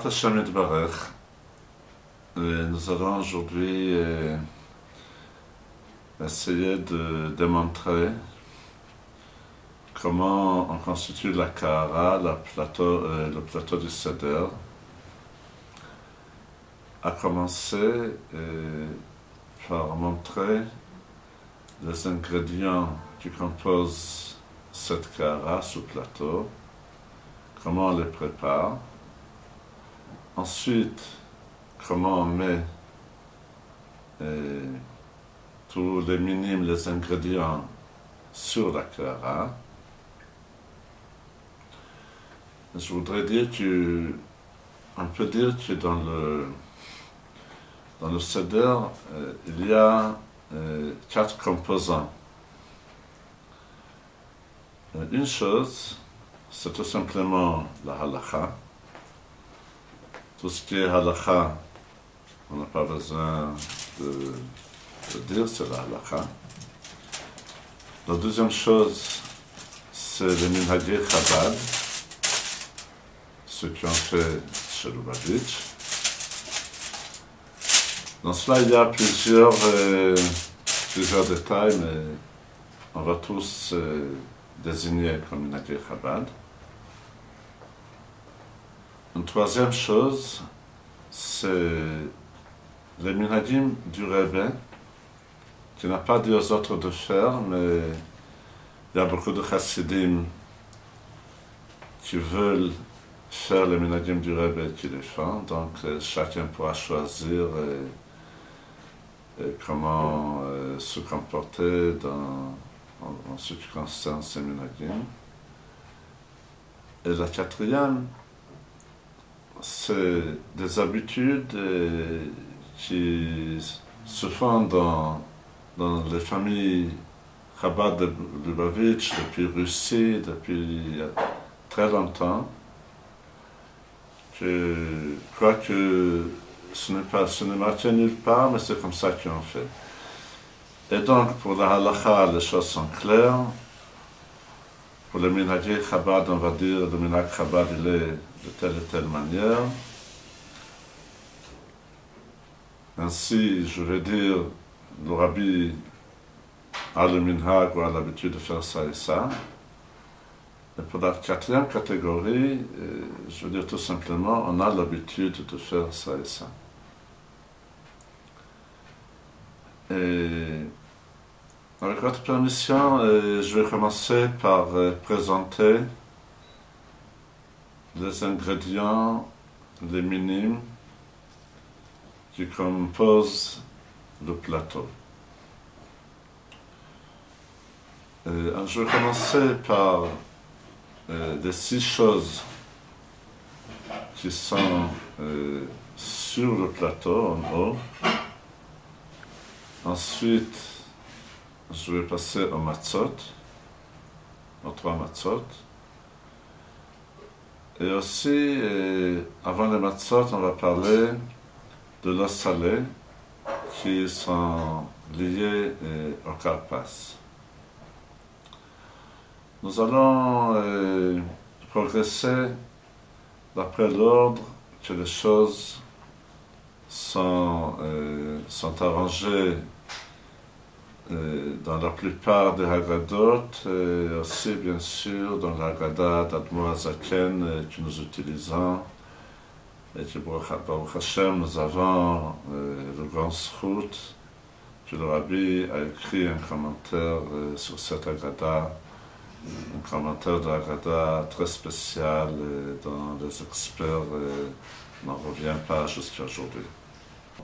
Bezrat Hashem Yitbarech, nous allons aujourd'hui essayer de démontrer comment on constitue la Kahara, le plateau du Seder, à commencer par montrer les ingrédients qui composent cette Kahara, ce plateau, comment on les prépare. Ensuite, comment on met tous les minimes, les ingrédients sur la Kahara. Je voudrais dire on peut dire que dans le Seder, il y a 4 composants. Une chose, c'est tout simplement la halakha. Tout ce qui est halakha, on n'a pas besoin de dire, c'est la halakha. La deuxième chose, c'est les minhagei Chabad, ceux qui ont fait chez Lubavitch. Dans cela, il y a plusieurs détails, mais on va tous désigner comme minhagei Chabad. Une troisième chose, c'est les minhagim du Rebbe, qui n'a pas dit aux autres de faire, mais il y a beaucoup de chassidim qui veulent faire les minhagim du Rebbe et qui les font, donc chacun pourra choisir comment se comporter en ce qui concerne ces minhagim. Et la quatrième, c'est des habitudes qui se font dans les familles Chabad de Lubavitch, depuis Russie, depuis très longtemps. Je crois que ce n'est marqué nulle part, mais c'est comme ça qu'ils ont fait. Et donc, pour la halakha, les choses sont claires. Pour le minhagei Chabad, on va dire, le minhag Chabad, il est de telle et telle manière. Ainsi, je vais dire, le rabbi a le minhag ou a l'habitude de faire ça et ça. Et pour la quatrième catégorie, je veux dire tout simplement, on a l'habitude de faire ça et ça. Et avec votre permission, je vais commencer par présenter les ingrédients, les minimes qui composent le plateau. Je vais commencer par les 6 choses qui sont sur le plateau en haut. Ensuite, je vais passer aux matzot, aux 3 matzot. Et aussi, avant les matzot, on va parler de l'eau salée qui sont liées au karpas. Nous allons progresser d'après l'ordre que les choses sont arrangées dans la plupart des Haggadot, et aussi bien sûr dans la Haggadah d'Admor HaZaken que nous utilisons, et que Baruch Hashem, nous avons le grand zchut que le Rabbi a écrit un commentaire sur cette Haggadah, un commentaire de Haggadah très spécial dont les experts n'en reviennent pas jusqu'à aujourd'hui.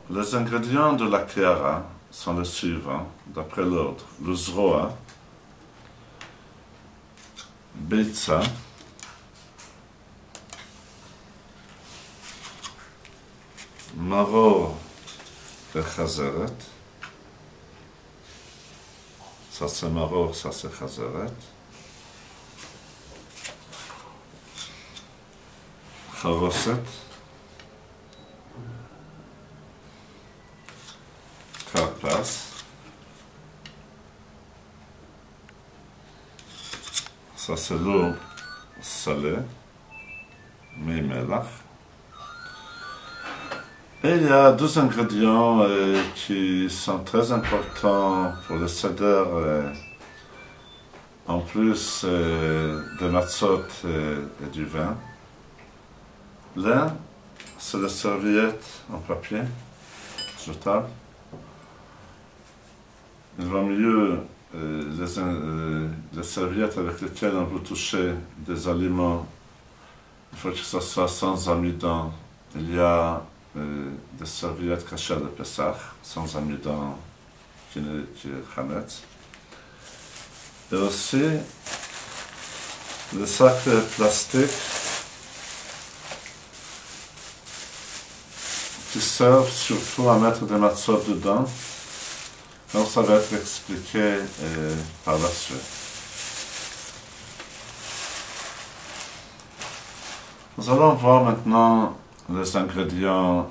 Les ingrédients de la Kahara sont les suivants, d'après l'ordre. Le zroa, beitza, maror et chazeret. Ça c'est maror, ça c'est chazeret. Charoset, karpas, ça c'est l'eau salée, מי מלח, Et il y a deux ingrédients qui sont très importants pour le seder, en plus de matzot et du vin. L'un, c'est la serviette en papier jetable. Il va mieux les serviettes avec lesquelles on veut toucher des aliments. Il faut que ce soit sans amidon. Il y a des serviettes cachées de Pessah, sans amidon qui est Hametz. Et aussi les sacs plastiques qui servent surtout à mettre des matzot dedans. Donc ça va être expliqué par la suite. Nous allons voir maintenant les ingrédients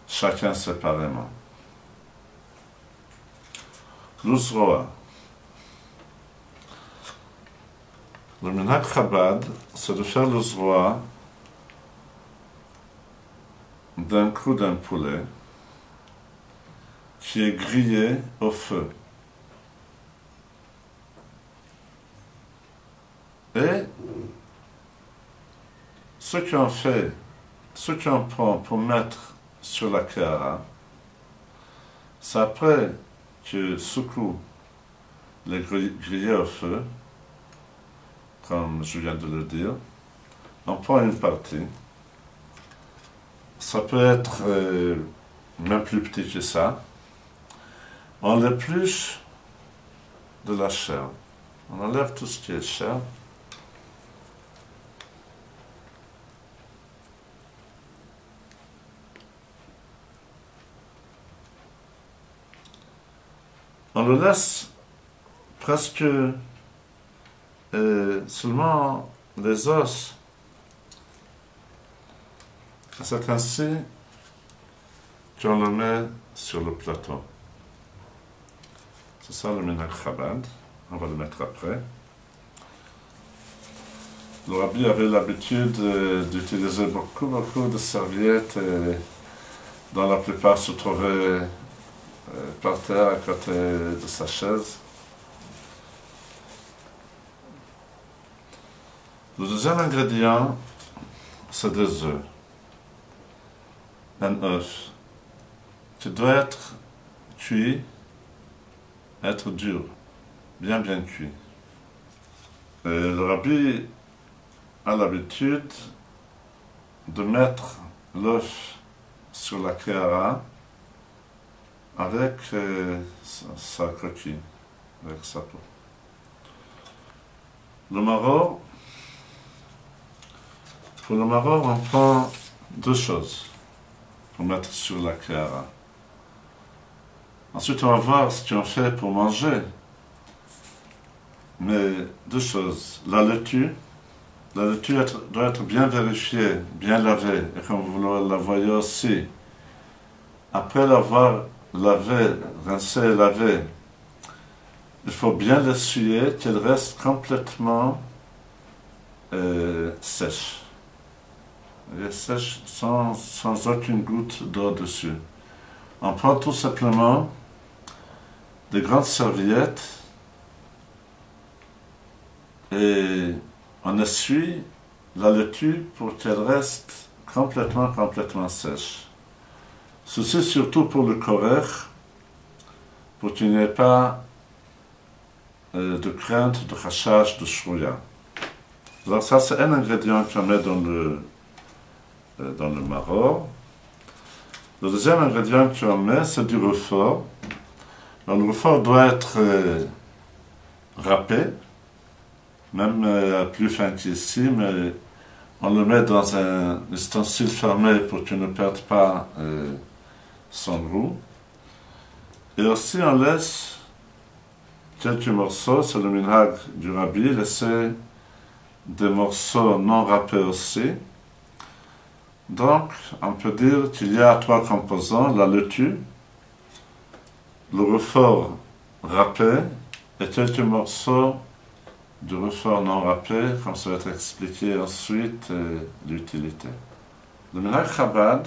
chacun séparément. L'uzroa. Le minhag Chabad, c'est de faire l'uzroa d'un cou d'un poulet qui est grillé au feu. Et ce qu'on prend pour mettre sur la kehara, c'est après que ce cou l'est grillé au feu, comme je viens de le dire, on prend une partie. Ça peut être même plus petit que ça. On l'épluche de la chair. On enlève tout ce qui est chair. On le laisse presque seulement les os. C'est ainsi qu'on le met sur le plateau. C'est ça le minhag Chabad. On va le mettre après. Le rabbi avait l'habitude d'utiliser beaucoup de serviettes dont la plupart se trouvaient par terre à côté de sa chaise. Le deuxième ingrédient, c'est des œufs. Un œuf qui doit être cuit, être dur, bien cuit. Et le rabbi a l'habitude de mettre l'œuf sur la kehara avec sa coquille, avec sa peau. Le maror, pour le maror, on prend deux choses pour mettre sur la kehara. Ensuite, on va voir ce qu'on fait pour manger. Mais deux choses. La laitue doit être bien vérifiée, bien lavée. Et comme vous la voyez aussi, après l'avoir lavé, rincé et lavé, il faut bien l'essuyer, qu'elle reste complètement sèche. Elle est sèche sans aucune goutte d'eau dessus. On prend tout simplement des grandes serviettes et on essuie la laitue pour qu'elle reste complètement sèche. Ceci surtout pour le korer, pour qu'il n'y ait pas de crainte, de chashash, de shrouya. Alors ça, c'est un ingrédient qu'on met dans le maror. Le deuxième ingrédient qu'on met, c'est du roquefort. Le roquefort doit être râpé, même plus fin qu'ici, mais on le met dans un ustensile fermé pour qu'il ne perde pas son goût. Et aussi on laisse quelques morceaux, c'est le minhag du rabbi, laisser des morceaux non râpés aussi. Donc, on peut dire qu'il y a trois composants, la laitue, le roquefort râpé et quelques morceaux de roquefort non râpé, comme ça va être expliqué ensuite l'utilité. Le minhag Chabad,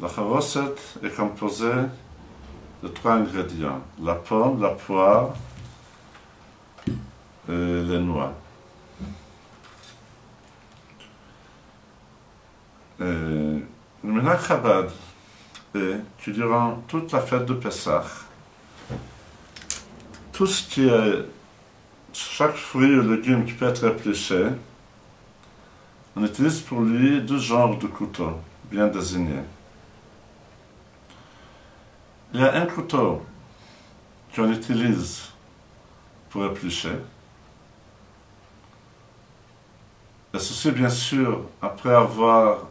La charosset est composée de 3 ingrédients. La pomme, la poire et les noix. Le minhag Chabad est que durant toute la fête de Pessah, tout ce qui est, chaque fruit ou légume qui peut être épluché, on utilise pour lui 2 genres de couteaux bien désignés. Il y a un couteau qu'on utilise pour éplucher. Et ceci, bien sûr, après avoir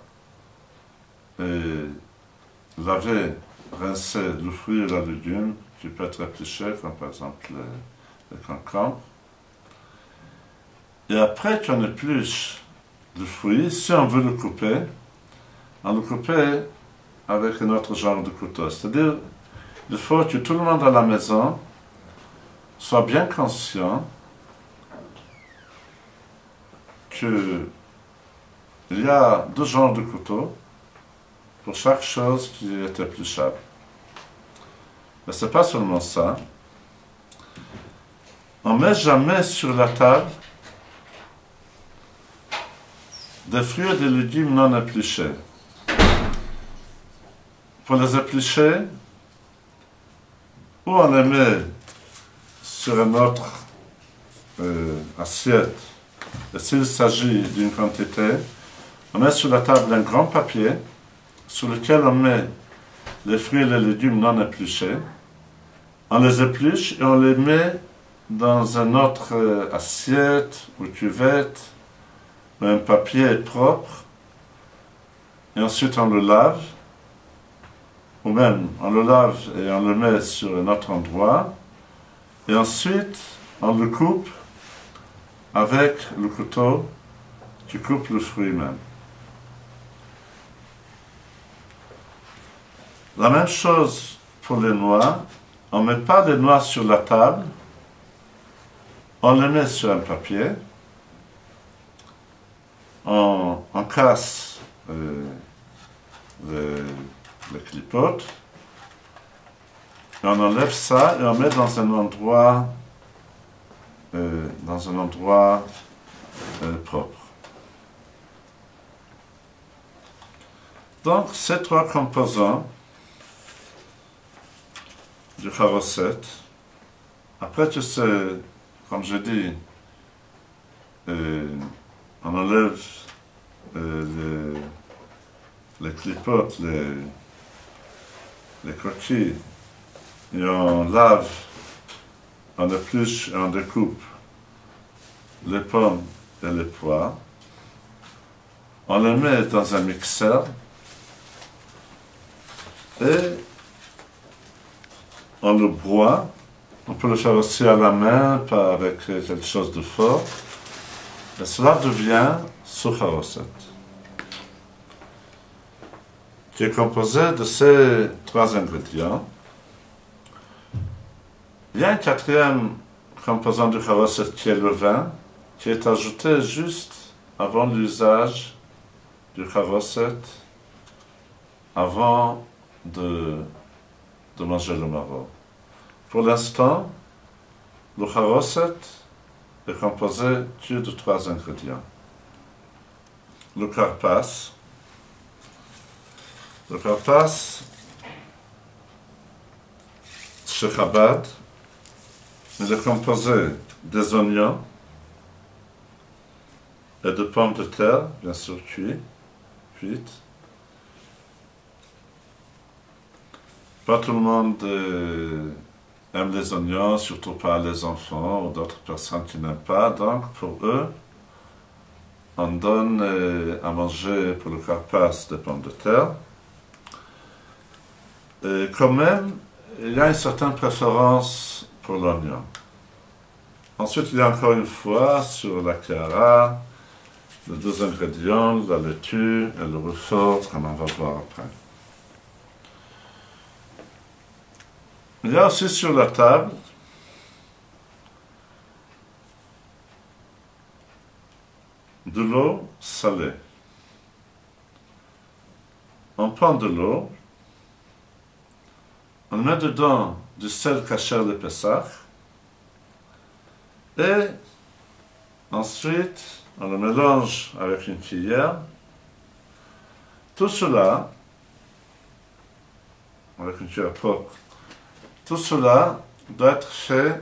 lavé, rincé le fruit et le légume qui peut être épluché, comme par exemple le concombre. Et après qu'on épluche le fruit, si on veut le couper, on le coupe avec un autre genre de couteau. C'est-à-dire, il faut que tout le monde à la maison soit bien conscient qu'il y a 2 genres de couteaux pour chaque chose qui est épluchable. Mais ce n'est pas seulement ça. On ne met jamais sur la table des fruits et des légumes non épluchés. Pour les éplucher, ou on les met sur une autre assiette, et s'il s'agit d'une quantité, on met sur la table un grand papier sur lequel on met les fruits et les légumes non épluchés, on les épluche et on les met dans une autre assiette ou cuvette, ou un papier propre, et ensuite on le lave, ou même on le lave et on le met sur un autre endroit, et ensuite on le coupe avec le couteau qui coupe le fruit même. La même chose pour les noix, on ne met pas les noix sur la table, on les met sur un papier, on casse les clipotes, et on enlève ça et on met dans un endroit propre. Donc, ces 3 composants du charosset, après que c'est, comme je dis, on enlève les clipotes, les coquilles, et on lave, on épluche et on découpe les pommes et les poires. On les met dans un mixeur et on le broie. On peut le faire aussi à la main, pas avec quelque chose de fort. Et cela devient ce charosset, qui est composé de ces 3 ingrédients. Il y a un 4e composant du charosset qui est le vin, qui est ajouté juste avant l'usage du charosset, avant de manger le maror. Pour l'instant, le charosset est composé que de 3 ingrédients. Le karpas. Le karpas, chez Chabad, il est composé des oignons et de pommes de terre, bien sûr cuites. Pas tout le monde aime les oignons, surtout pas les enfants ou d'autres personnes qui n'aiment pas. Donc, pour eux, on donne à manger pour le karpas des pommes de terre. Et quand même, il y a une certaine préférence pour l'oignon. Ensuite, il y a encore une fois sur la kara, les 2 ingrédients, la laitue et le ressort, comme on va voir après. Il y a aussi sur la table de l'eau salée. on prend de l'eau, on met dedans du sel kasher de Pessah, et ensuite, on le mélange avec une cuillère. Tout cela, avec une cuillère propre, tout cela doit être fait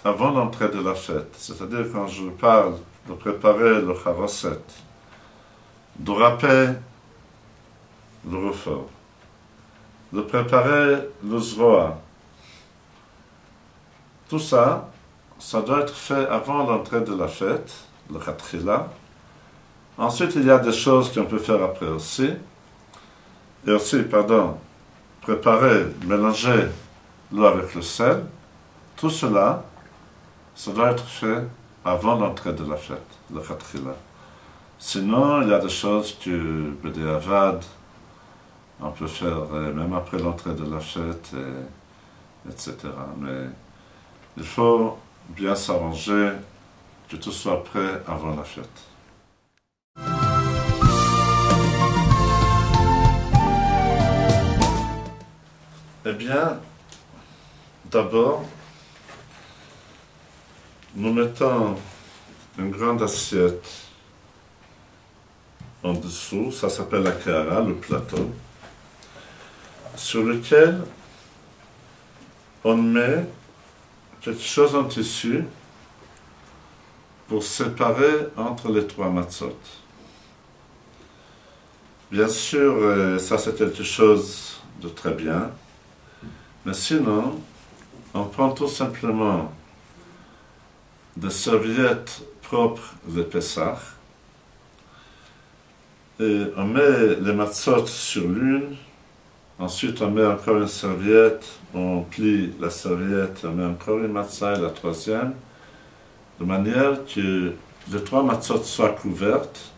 avant l'entrée de la fête. C'est-à-dire quand je parle de préparer le charoset, de râper le refort, de préparer le zroa, tout ça, ça doit être fait avant l'entrée de la fête, le khatrila. Ensuite, il y a des choses qu'on peut faire après aussi. Et aussi, préparer, mélanger l'eau avec le sel. Tout cela, ça doit être fait avant l'entrée de la fête, le khatrila. Sinon, il y a des choses que b'diavad, on peut faire même après l'entrée de la fête, etc. Mais il faut bien s'arranger que tout soit prêt avant la fête. Eh bien, d'abord, nous mettons une grande assiette en dessous, ça s'appelle la kara, le plateau, sur lequel on met quelque chose en tissu pour séparer entre les trois matzot. Bien sûr, ça c'est quelque chose de très bien, mais sinon, on prend tout simplement des serviettes propres de Pessah et on met les matzot sur l'une. Ensuite, on met encore une serviette, on plie la serviette, on met encore une matzah et la troisième, de manière que les trois matzot soient couvertes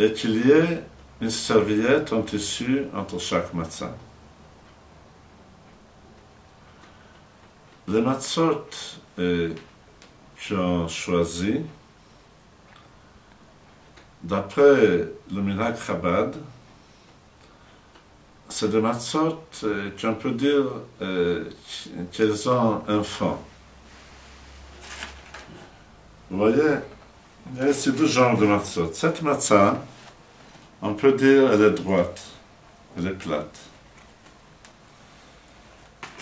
et qu'il y ait une serviette en tissu entre chaque matzah. Les matzot qu'on choisit, d'après le minhag Chabad, c'est des matzot qu'on peut dire qu'elles ont un fond. Vous voyez, il y a ici deux genres de matzot. Cette matzah, on peut dire elle est droite, elle est plate.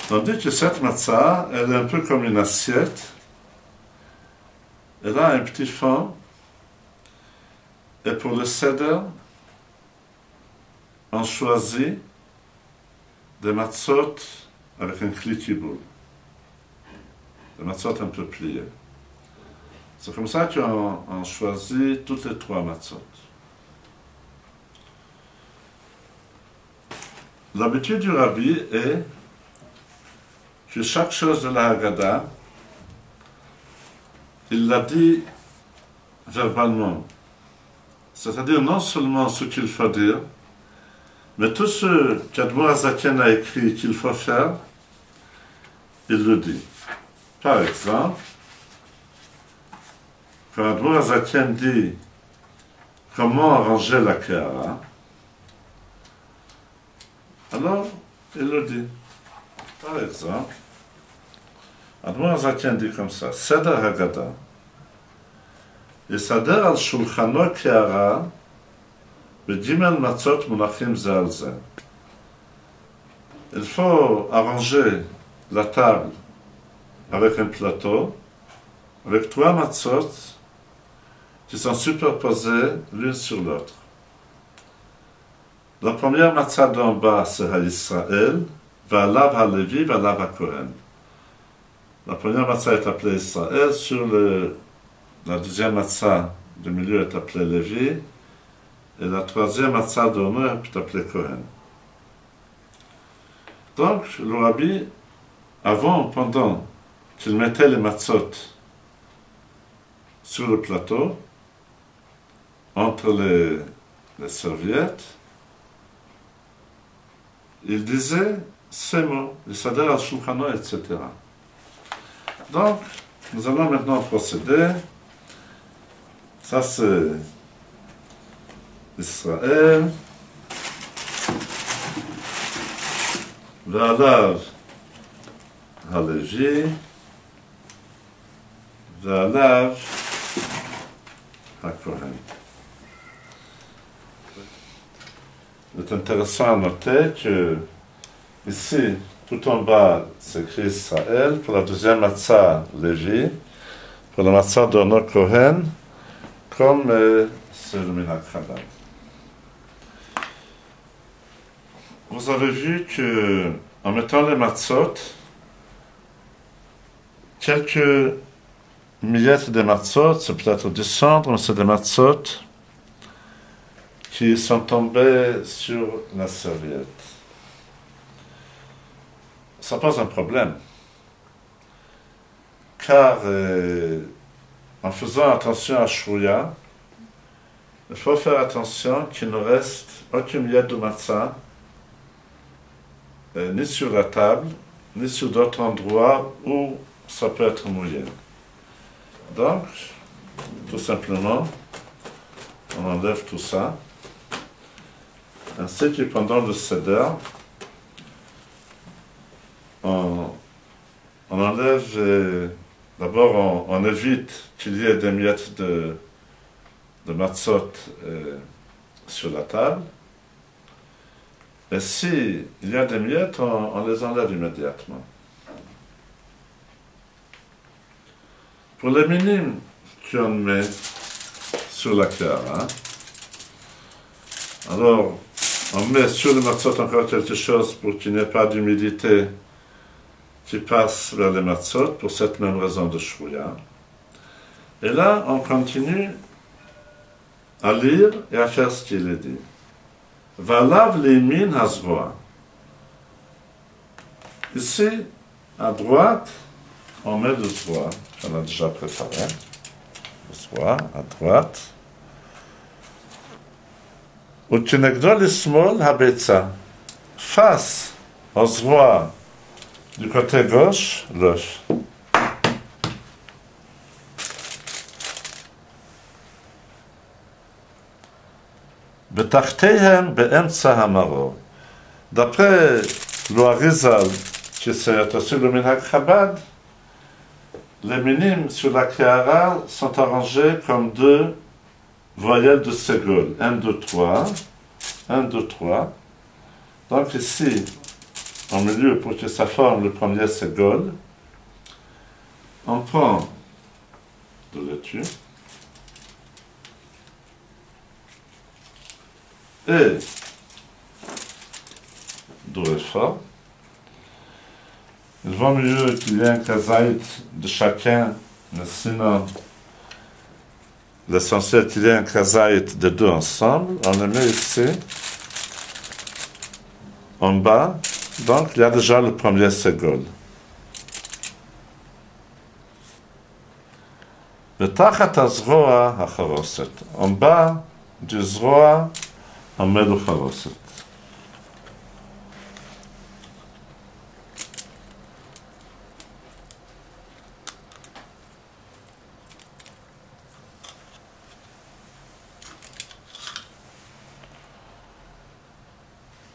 Tandis que cette matzah, elle est un peu comme une assiette. Elle a un petit fond. Et pour le seder, on choisit des matzot avec un kli kiboul. Des matzot un peu pliés. C'est comme ça qu'on choisit toutes les trois matzot. L'habitude du rabbi est que chaque chose de la Haggadah, il l'a dit verbalement. C'est-à-dire non seulement ce qu'il faut dire, mais tout ce qu'Admor HaZaken a écrit qu'il faut faire, il le dit. Par exemple, quand Admor HaZaken dit comment arranger la kehara, alors il le dit. Par exemple, Admor HaZaken dit comme ça, Seder Haggadah, יסדר על שולחנו קערה בג' מצות מונחים זה על זה. Il faut arranger la table avec un plateau, avec trois matzot qui sont superposés l'une sur l'autre. La première matzah d'en bas, c'est Israël, Va'alav HaLevi, Va'alav HaKohen. La première matzah est appelée Israël, sur la deuxième matzah du milieu est appelée Lévi, et la troisième matzah d'honneur est appelée Kohen. Donc, le rabbi, avant, pendant qu'il mettait les matzot sur le plateau, entre les serviettes, il disait ces mots, le Sader al-Shulchano, etc. Donc, nous allons maintenant procéder. Ça, c'est ישראל, ועליו הלוי, ועליו הכהן. C'est intéressant à noter que ici, tout en bas, c'est écrit Israël, pour la deuxième matzah, Lévi, pour la matzah d'Orno Kohen, comme c'est le Minhag Chabad. Vous avez vu que, en mettant les matzot, quelques miettes de matzot, c'est peut-être du cendre, mais c'est des matzot qui sont tombés sur la serviette. Ça pose un problème, car en faisant attention à Shrouya, il faut faire attention qu'il ne reste aucune miette de matzah ni sur la table, ni sur d'autres endroits où ça peut être mouillé. Donc, tout simplement, on enlève tout ça. Ainsi que pendant le seder, on enlève, d'abord on évite qu'il y ait des miettes de matzot sur la table. Et s'il y a des miettes, on les enlève immédiatement. Pour les minimes qu'on met sur la kara, alors on met sur le matzot encore quelque chose pour qu'il n'y ait pas d'humidité qui passe vers les matzot, pour cette même raison de Shrouya. Et là, on continue à lire et à faire ce qu'il est dit. Valav leimin hazroa. Ici, à droite, on met le zroa. J'en ai déjà préparé. Le zroa, à droite. וכנגדו לשמאל הביצה, face au zroa du côté gauche, l'œuf. בתחתיהם באמצע המרור. D'après le Harizal, qui s'est aussi le Minhag Chabad, les minimes sur la Kéhara sont arrangés comme deux voyelles de ségol. 1, 2, 3. 1, 2, 3. Donc ici, au milieu, pour que ça forme le premier ségol, on prend de laitue et du réfort. Il vaut mieux qu'il y ait un kazaït de chacun, mais sinon, l'essentiel qu'il y ait un kazaït de deux ensemble. On le met ici, en bas. Donc, il y a déjà le premier ségol. ותחת הזרוע החרוסת. En bas du זרוע, on met le חרוסת.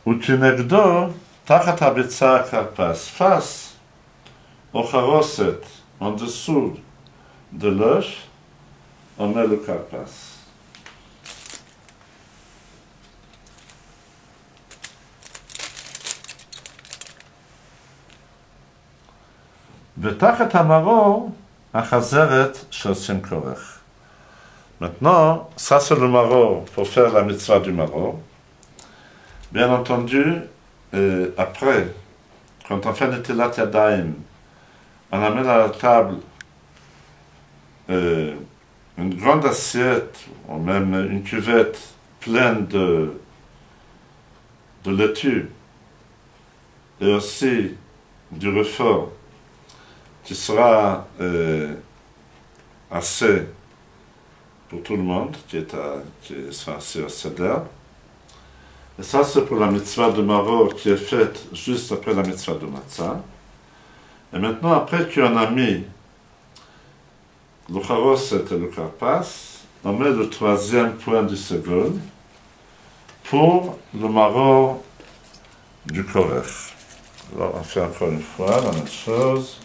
וכנגדו, תחת הביצה הכרפס, face au חרוסת, en dessous de l'œuf, on met le carpas. ותחת המרור, החזרת שעושים כורך. Maintenant, ça c'est le maror pour faire la mitzvah du maror. Bien entendu, après, quand on fait Netilat Yadayim, on amène à la table une grande assiette, ou même une cuvette pleine de laitue, et aussi du réfort, qui sera assez pour tout le monde, qui sera assez au seder. Et ça, c'est pour la mitzvah de maror qui est faite juste après la mitzvah de matzah. Et maintenant, après qu'on a mis le charoset et le karpas, on met le troisième point du ségol, pour le maror du korech. Alors, on fait encore une fois la même chose.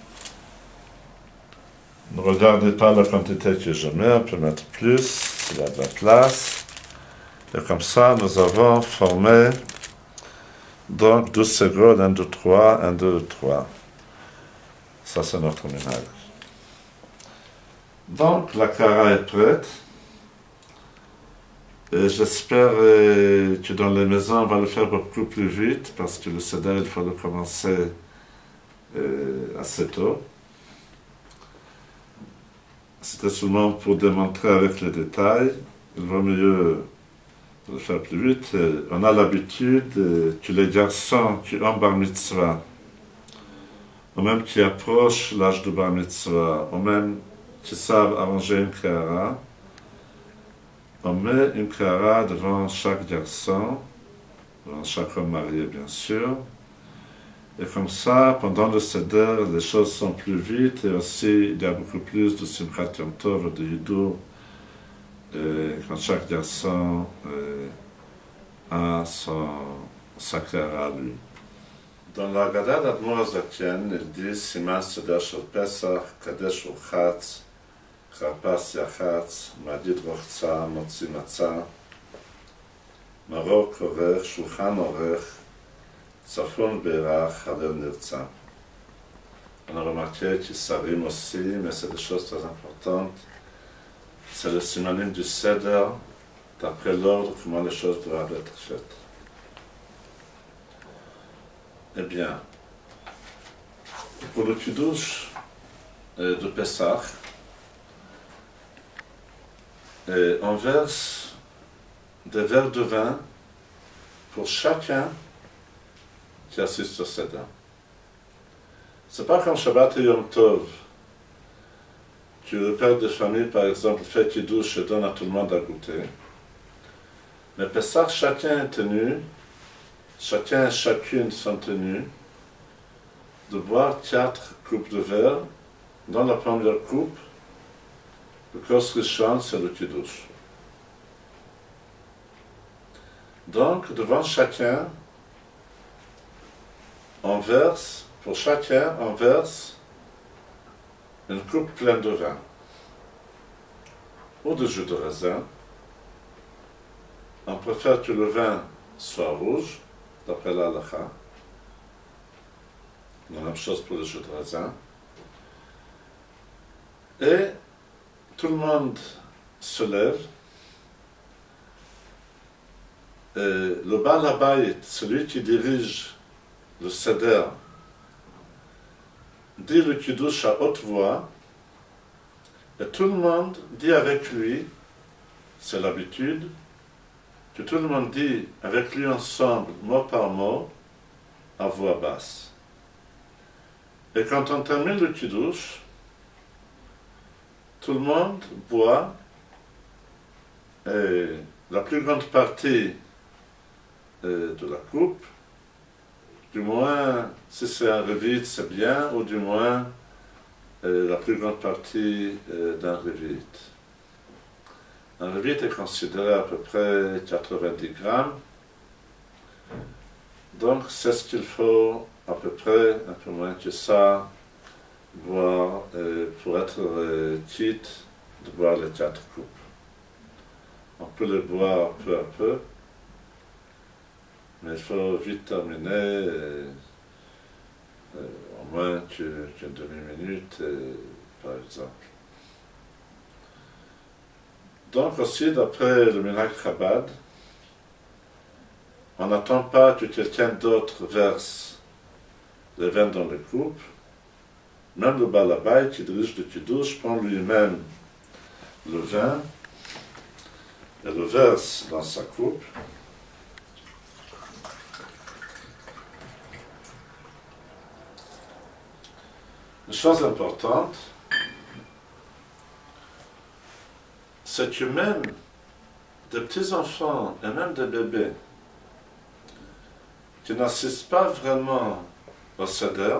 Ne regardez pas la quantité que je mets, on peut mettre plus, s'il y a de la place. Et comme ça, nous avons formé donc 12 secondes, 1, 2, 3, 1, 2, 3. Ça, c'est notre minhag. Donc, la kara est prête. Et j'espère que dans les maisons, on va le faire beaucoup plus vite, parce que le seder, il faut le commencer assez tôt. C'était seulement pour démontrer avec les détails. Il vaut mieux le faire plus vite. On a l'habitude que les garçons qui ont bar mitzvah, ou même qui approchent l'âge de bar mitzvah, ou même qui savent arranger une kara, on met une kara devant chaque garçon, devant chaque homme marié bien sûr, et comme ça, pendant le seder, les choses sont plus vite, et aussi il y a beaucoup plus de simchat yom tov, de hidour, quand chaque garçon a sa kara à lui. Dans la Haggadah d'Admor HaZaken, il dit Siman Seder Shel Pesach, Kadesh Urchatz, Charpas Yachatz, Madid Rochza, Motzi Matzah, Maror Korech, Shulchan Orech, Tzafon Berach, Halel Nirtza. On a remarqué qu'il s'arrime aussi, mais c'est des choses très importantes. C'est le synonyme du Seder, d'après l'ordre, comment les choses doivent être faites. Eh bien, pour le Kiddush de Pessah, on verse des verres de vin pour chacun qui assiste au Seder. C'est pas comme Shabbat et Yom Tov, que le père de famille, par exemple, fait Kiddush et donne à tout le monde à goûter. Mais Pessah, chacun est tenu, chacun et chacune sont tenus de boire 4 coupes de verre. Dans la première coupe, le kos rishon, c'est le kiddush. Donc, devant chacun, pour chacun, on verse une coupe pleine de vin, ou de jus de raisin. On préfère que le vin soit rouge, d'après la halakha. La même chose pour le jus de raisin. Et tout le monde se lève. Et le Baal Habayit, celui qui dirige le Seder, dit le Kiddush à haute voix. Et tout le monde dit avec lui, c'est l'habitude, que tout le monde dit avec lui ensemble, mot par mot, à voix basse. Et quand on termine le Kiddush, tout le monde boit, et la plus grande partie de la coupe, du moins, si c'est un revit, c'est bien, ou du moins, la plus grande partie d'un revit. Un revit est considéré à peu près 90 grammes, donc c'est ce qu'il faut à peu près, un peu moins que ça, boire pour être quitte de boire les 4 coupes. On peut les boire peu à peu, mais il faut vite terminer, au moins qu'une demi-minute, par exemple. Donc aussi, d'après le minhag Chabad, on n'attend pas que quelqu'un d'autre verse le vin dans les coupes. Même le Baal Habayit qui dirige le Kiddush prend lui-même le vin et le verse dans sa coupe. Une chose importante, c'est que même des petits-enfants et même des bébés qui n'assistent pas vraiment au Seder,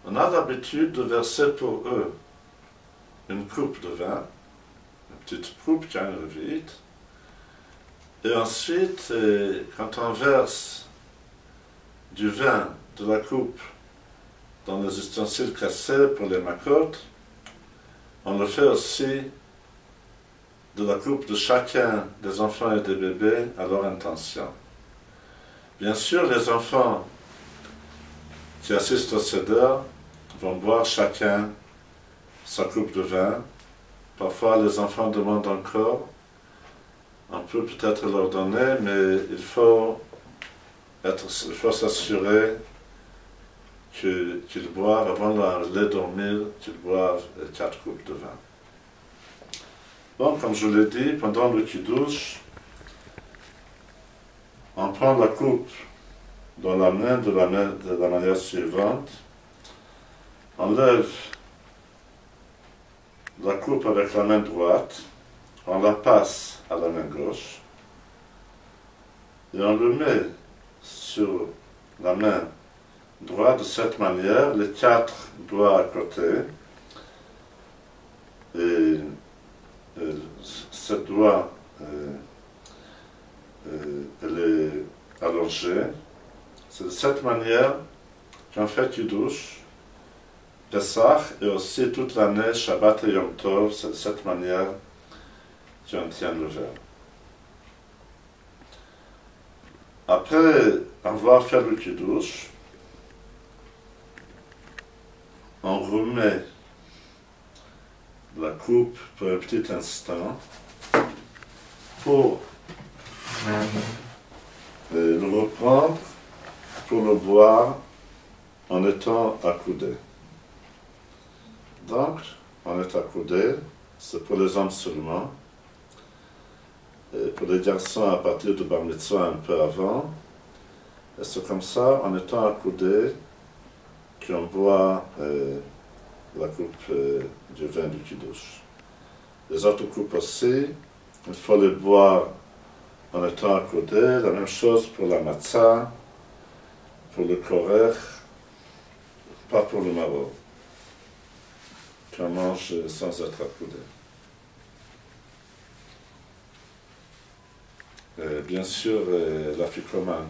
on a l'habitude de verser pour eux une coupe de vin, une petite coupe qui a une revite, Et ensuite, quand on verse du vin de la coupe dans les ustensiles cassés pour les macotes, on le fait aussi de la coupe de chacun des enfants et des bébés à leur intention. Bien sûr, les enfants qui assistent au Seder vont boire chacun sa coupe de vin. Parfois, les enfants demandent encore. On peut peut-être leur donner, mais il faut s'assurer qu'ils boivent, avant d'aller dormir, qu'ils boivent 4 coupes de vin. Bon, comme je l'ai dit, pendant le Kiddush, on prend la coupe dans la main de la manière suivante. On lève la coupe avec la main droite, on la passe à la main gauche, et on le met sur la main droite de cette manière, les 4 doigts à côté, et 7 doigts, elle est allongée. C'est de cette manière qu'on fait Kiddush, Pessah, et aussi toute l'année, Shabbat et Yom Tov, c'est de cette manière qu'on tient le verre. Après avoir fait le Kiddush, on remet la coupe pour un petit instant pour le reprendre, pour le boire en étant accoudé. Donc, on est accoudé, c'est pour les hommes seulement. Et pour les garçons, à partir du bar mitzvah un peu avant. Et c'est comme ça, en étant accoudé, qu'on boit la coupe du vin du Kiddush. Les autres coupes aussi, il faut les boire en étant accoudé. La même chose pour la matzah, pour le korech, pas pour le maror, qu'on mange sans être accoudé. Bien sûr, la ficomane,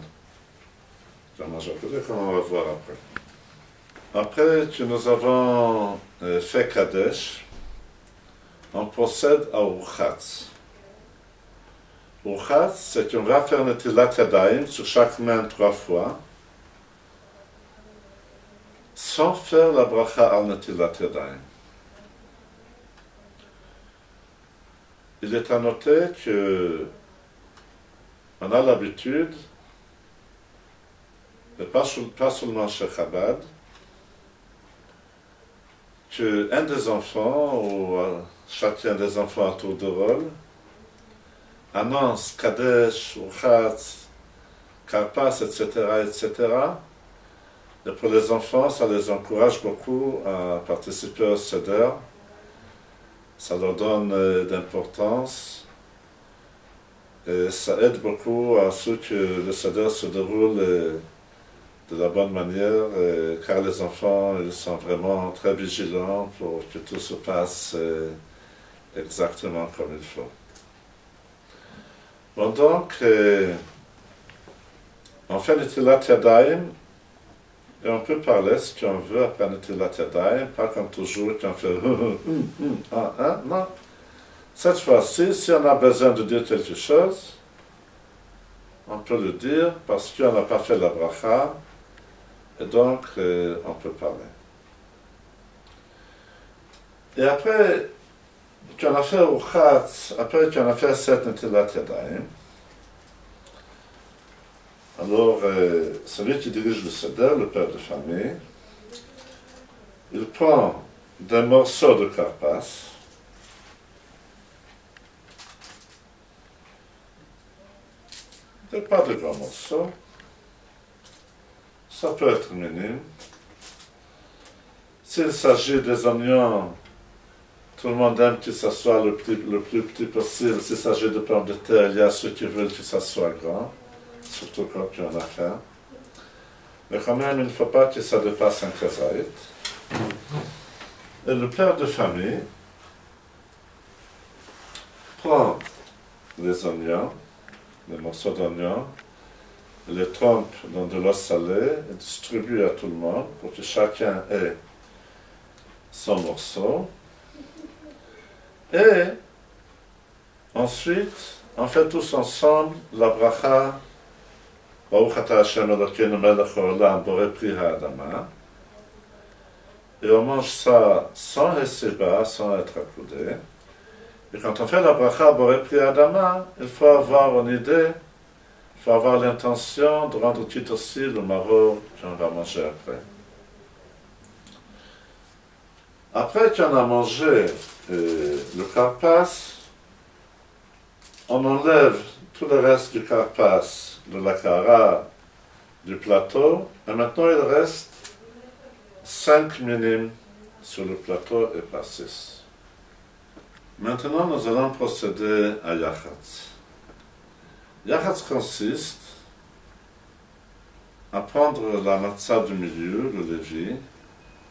qu'on mange accoudé, comme on va voir après. Après que nous avons fait Kadesh, on procède à Urchatz. Urchatz, c'est qu'on va faire Netilat Yadayim sur chaque main 3 fois, sans faire la bracha al Netilat Yadayim. Il est à noter que on a l'habitude, et pas seulement chez Chabad, qu'un des enfants, ou chacun des enfants à tour de rôle, annonce Kadesh, Urchatz, Karpas, etc., etc. Et pour les enfants, ça les encourage beaucoup à participer au Seder. Ça leur donne d'importance. Et ça aide beaucoup à ce que le Seder se déroule de la bonne manière, car les enfants ils sont vraiment très vigilants pour que tout se passe exactement comme il faut. Bon, donc, on fait Netilat Yadayim, et on peut parler ce qu'on veut après Netilat Yadayim, pas comme toujours qu'on fait non. Cette fois-ci, si on a besoin de dire quelque chose, on peut le dire parce qu'on n'a pas fait la bracha, et donc on peut parler. Et après qu'on a fait Urchatz, après qu'on a fait cette Netilat Yadayim, alors celui qui dirige le Seder, le père de famille, il prend des morceaux de karpas, et pas de grands morceaux, ça peut être minime. S'il s'agit des oignons, tout le monde aime que ça soit le plus petit possible. S'il s'agit de pommes de terre, il y a ceux qui veulent que ça soit grand, surtout quand on a faim. Mais quand même, il ne faut pas que ça dépasse un kazaït. Et le père de famille prend les oignons, des morceaux d'oignon, les trempe dans de l'eau salée et distribue à tout le monde pour que chacun ait son morceau. Et ensuite, on fait tous ensemble la bracha Baruch Ata Hashem Elokeinu Melech Haolam Borei Pri Ha'adama. Et on mange ça sans Hesiba, sans être accoudé. Et quand on fait la bracha Borei Pri Ha'adama, il faut avoir une idée, il faut avoir l'intention de rendre tout aussi le maror qu'on va manger après. Après qu'on a mangé le karpas, on enlève tout le reste du karpas, de la kara, du plateau, et maintenant il reste 5 minimes sur le plateau et pas 6. Maintenant nous allons procéder à Yachatz. Yachatz consiste à prendre la matzah du milieu, le levi,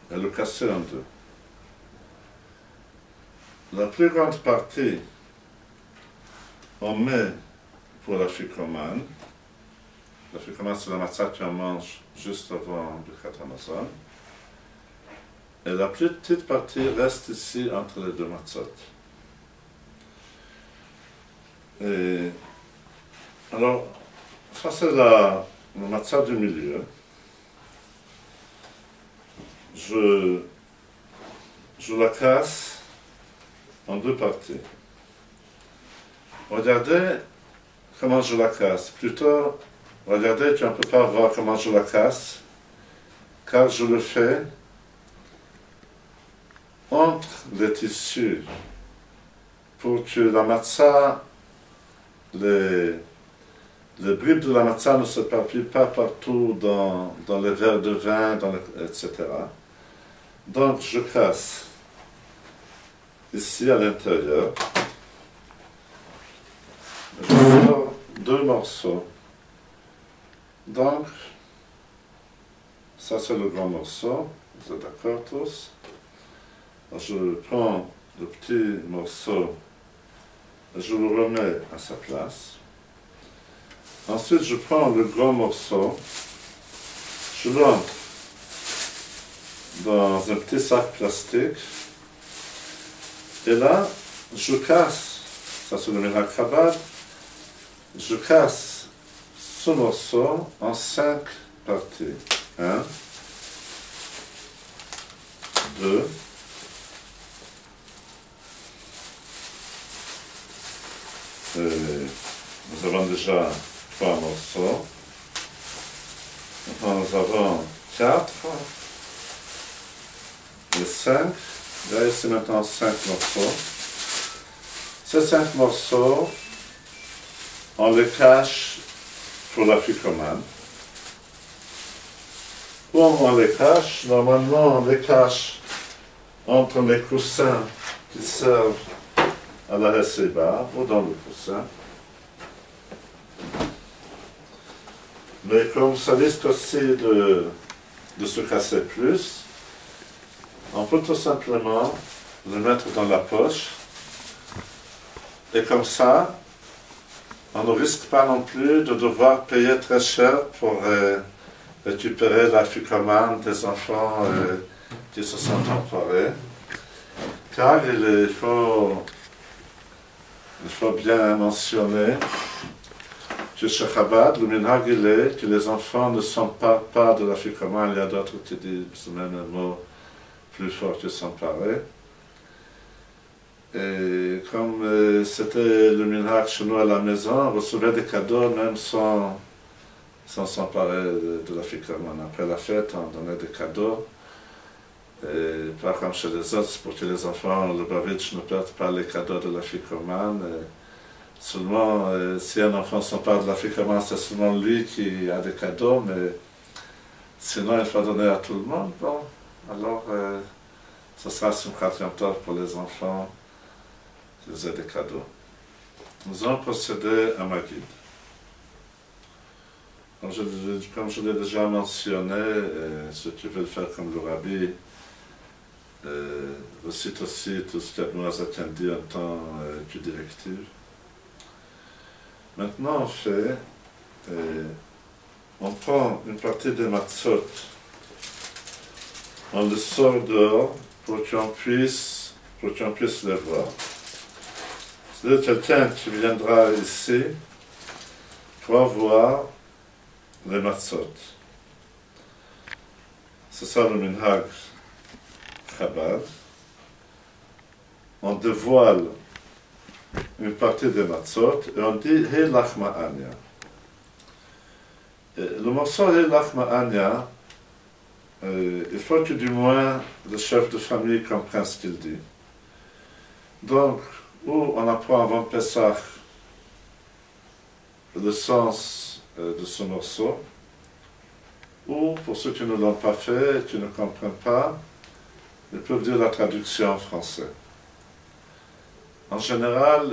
et le casser en deux. La plus grande partie, on met pour la ficomane. La ficomane, c'est la matzah qu'on mange juste avant le Birkat Hamazon. Et la plus petite partie reste ici entre les deux matzot. Et alors, ça c'est la matzah du milieu. Je la casse en deux parties. Regardez comment je la casse. Plutôt, regardez qu'on ne peut pas voir comment je la casse, car je le fais entre les tissus pour que la matzah, les bribes de la matzah ne se s'éparpillent pas partout dans les verres de vin, etc. Donc je casse ici à l'intérieur. Je fais deux morceaux. Donc, ça c'est le grand morceau. Vous êtes d'accord tous? Alors, je prends le petit morceau et je le remets à sa place. Ensuite, je prends le grand morceau, je l'entre dans un petit sac plastique et là, je casse, ça c'est le minhag Chabad, je casse ce morceau en 5 parties. 1, 2, nous avons déjà 3 morceaux. Maintenant nous avons 4 et 5. Là, ici maintenant 5 morceaux. Ces 5 morceaux, on les cache pour la ficomane. Où on les cache? Normalement, on les cache entre les coussins qui servent à la Hesiba ou dans le coussin. Mais comme ça risque aussi de se casser plus, on peut tout simplement le mettre dans la poche. Et comme ça, on ne risque pas non plus de devoir payer très cher pour récupérer la ficomane des enfants qui se sont emparés. Car il faut bien mentionner que chez Chabad, le minhag il est que les enfants ne s'emparent pas de la ficomane. Il y a d'autres qui disent même un mot plus fort que s'emparer. Et comme c'était le minhag chez nous à la maison, on recevait des cadeaux même sans s'emparer de la ficomane. Après la fête, on donnait des cadeaux. Et pas comme chez les autres, pour que les enfants, le Lubavitch, ne perdent pas les cadeaux de la ficomane. Seulement, si un enfant s'empare de la ficomane, c'est seulement lui qui a des cadeaux, mais sinon il faut donner à tout le monde. Bon, alors, ce sera Simchat Yom Tov pour les enfants qu'ils aient des cadeaux. Nous allons procéder à Magid. Comme je l'ai déjà mentionné, ceux qui veulent faire comme le Rabbi, recite aussi tout ce qu'Admoaz a dit en temps de directive. Maintenant, on prend une partie des matzot, on le sort dehors pour qu'on puisse les voir. C'est-à-dire quelqu'un qui viendra ici pourra voir les matzot. C'est ça le minhag Chabad. On dévoile une partie des matzot et on dit He lachma anya. Le morceau He lachma anya, il faut que du moins le chef de famille comprenne ce qu'il dit. Donc, où on apprend avant Pessah le sens de ce morceau, ou pour ceux qui ne l'ont pas fait et qui ne comprennent pas, ils peuvent dire la traduction en français. En général,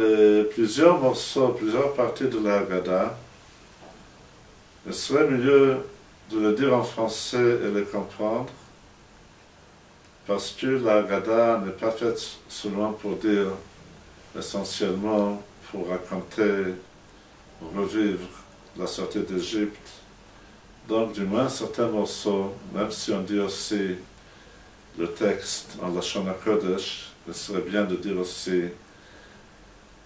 plusieurs morceaux, plusieurs parties de la Haggadah, il serait mieux de le dire en français et le comprendre, parce que la Haggadah n'est pas faite seulement pour dire, essentiellement pour raconter, revivre la sortie d'Égypte. Donc, du moins, certains morceaux, même si on dit aussi le texte en Lashon HaKodesh, il serait bien de dire aussi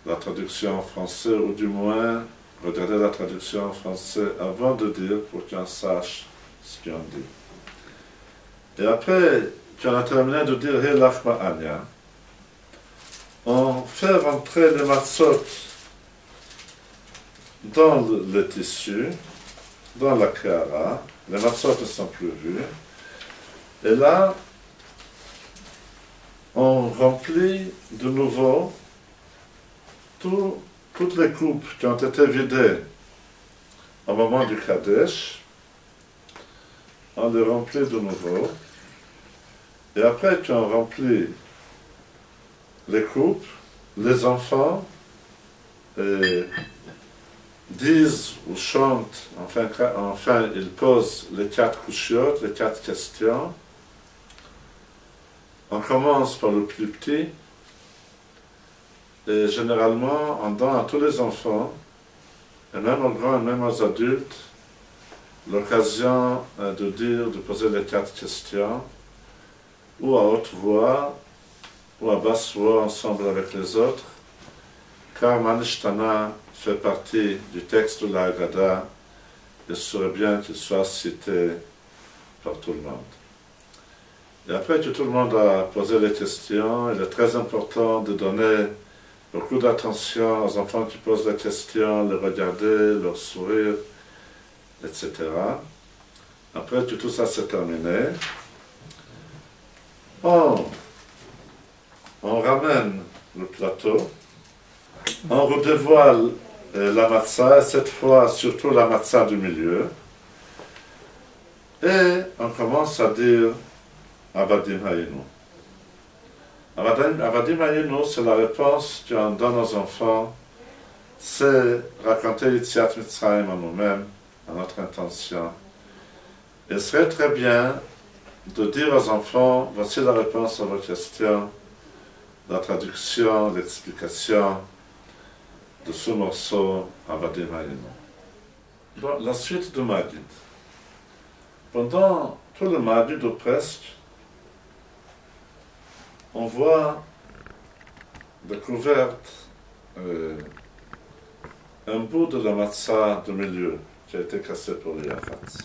la traduction en français, ou du moins regarder la traduction en français avant de dire pour qu'on sache ce qu'on dit. Et après qu'on a terminé de dire He lachma anya, on fait rentrer les matzot dans le tissu, dans la kara, les matzot ne sont plus vus, et là, on remplit de nouveau toutes les coupes qui ont été vidées au moment du Kadesh, on les remplit de nouveau, et après qu'on remplit les coupes, les enfants disent ou chantent, enfin ils posent les 4 kushiyot, les 4 questions. On commence par le plus petit, et généralement on donne à tous les enfants, et même aux grands et même aux adultes, l'occasion de poser les 4 questions, ou à haute voix, ou à basse voix ensemble avec les autres, car Manishtana fait partie du texte de la Haggadah, il serait bien qu'il soit cité par tout le monde. Et après que tout le monde a posé les questions, il est très important de donner beaucoup d'attention aux enfants qui posent les questions, les regarder, leur sourire, etc. Après que tout ça s'est terminé, on ramène le plateau, on redévoile la matzah, cette fois surtout la matzah du milieu, et on commence à dire Avadim Hayinu. Avadim Hayinu, c'est la réponse qu'on donne aux enfants, c'est raconter Yetziat Mitzrayim à nous-mêmes, à notre intention. Il serait très bien de dire aux enfants, voici la réponse à vos questions, la traduction, l'explication de ce morceau Avadim Hayinu. Bon, la suite de Maggid. Pendant tout le Maggid ou presque, on voit découverte un bout de la matzah du milieu qui a été cassé pour les Yachatz.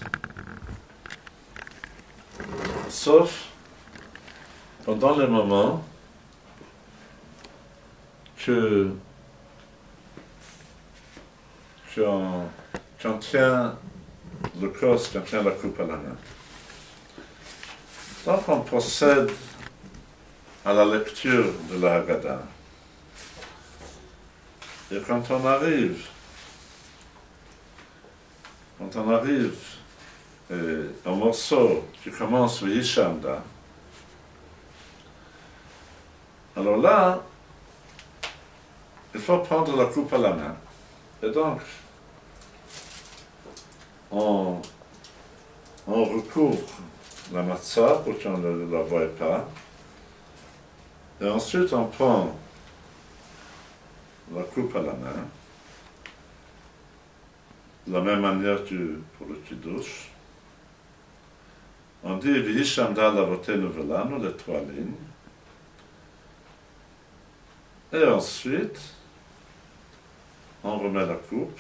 Sauf pendant les moments qu'on tient le kos, qu'on tient la coupe à la main. Donc on procède à la lecture de la Haggadah. Et quand on arrive au morceau qui commence V'yishamda, alors là, il faut prendre la coupe à la main. Et donc, on recouvre la matzah pour qu'on ne la voie pas. Et ensuite, on prend la coupe à la main de la même manière que pour le Kiddush. On dit V'yishamda lavotenu velanu, les 3 lignes. Et ensuite, on remet la coupe.